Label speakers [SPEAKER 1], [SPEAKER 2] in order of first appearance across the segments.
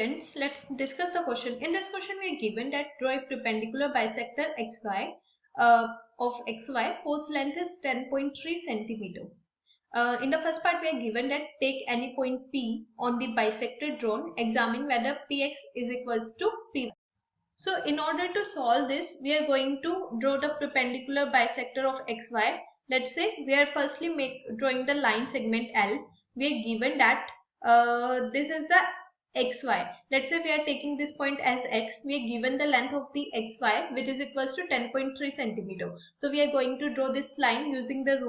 [SPEAKER 1] students, let's discuss the question. In this question, we are given that draw a perpendicular bisector xy of xy whose length is 10.3 centimeter. In the first part, we are given that take any point P on the bisector drawn, examine whether Px is equals to Py. So in order to solve this, we are going to draw the perpendicular bisector of xy. Let's say we are firstly drawing the line segment L. We are given that this is the xy. Let's say we are taking this point as x. We are given the length of the xy, which is equals to 10.3 centimeter. So we are going to draw this line using the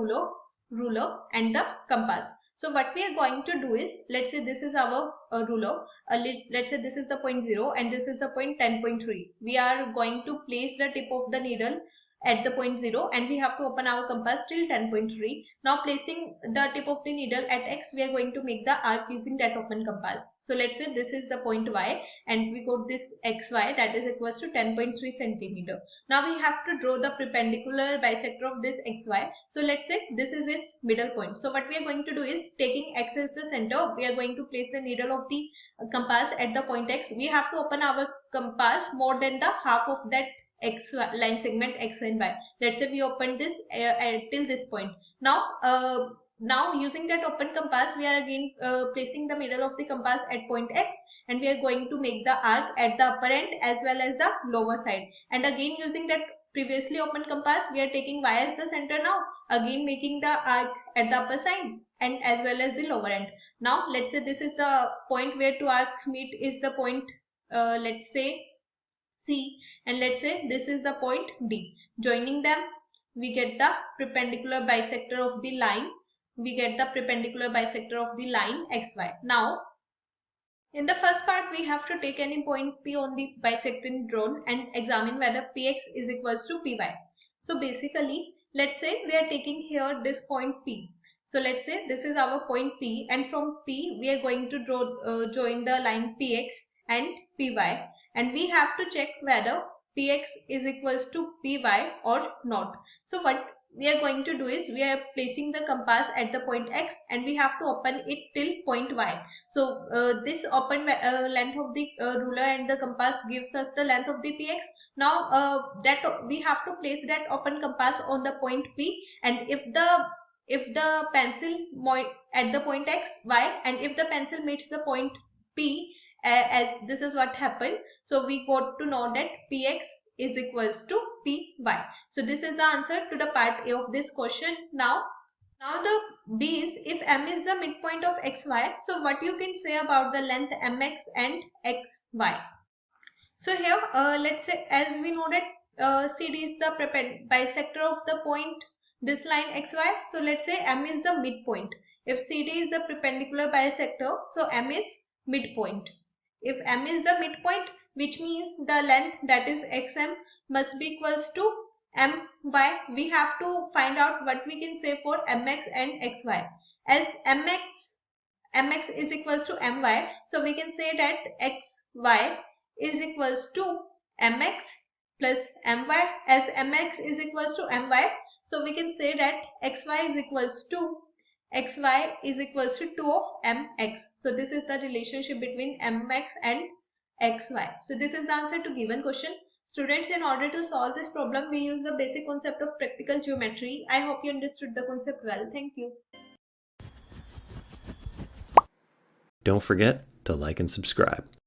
[SPEAKER 1] ruler and the compass. So what we are going to do is, let's say this is our ruler. Let's say this is the point 0 and this is the point 10.3. We are going to place the tip of the needle at the point 0 and we have to open our compass till 10.3. Now placing the tip of the needle at x, we are going to make the arc using that open compass. So let's say this is the point y and we got this xy, that is equals to 10.3 centimeter. Now we have to draw the perpendicular bisector of this xy. So let's say this is its middle point. So what we are going to do is, taking x as the center, we are going to place the needle of the compass at the point x. We have to open our compass more than the half of that x line segment x and y. Let's say we open this till this point. Now using that open compass, we are again placing the middle of the compass at point x and we are going to make the arc at the upper end as well as the lower side. And again using that previously open compass, we are taking y as the center now, again making the arc at the upper side and as well as the lower end. Now let's say this is the point where two arcs meet, is the point let's say C, and let's say this is the point D. Joining them, we get the perpendicular bisector of the line. We get the perpendicular bisector of the line xy. Now, in the first part, we have to take any point P on the bisecting drawn and examine whether Px is equals to Py. So basically, let's say we are taking here this point P. So let's say this is our point P, and from P we are going to join the line Px and Py, and we have to check whether Px is equals to Py or not. So what we are going to do is, we are placing the compass at the point x and we have to open it till point y. So this open length of the ruler and the compass gives us the length of the px. Now that we have to place that open compass on the point p, and if the pencil at the point x y, and if the pencil meets the point p, as this is what happened, so we got to know that px is equals to py. So this is the answer to the part A of this question. Now the B is, if M is the midpoint of xy, so what you can say about the length mx and xy. So here let's say, as we know that CD is the bisector of the point this line xy, so let's say M is the midpoint. If CD is the perpendicular bisector, so M is midpoint. If M is the midpoint, which means the length, that is xm, must be equals to my. We have to find out what we can say for mx and xy. As mx is equals to my, so we can say that xy is equals to mx plus my. As mx is equals to my, so we can say that xy is equals to 2 of mx. So this is the relationship between mx and xy. So this is the answer to given question. Students, in order to solve this problem, we use the basic concept of practical geometry. I hope you understood the concept well. Thank you.
[SPEAKER 2] Don't forget to like and subscribe.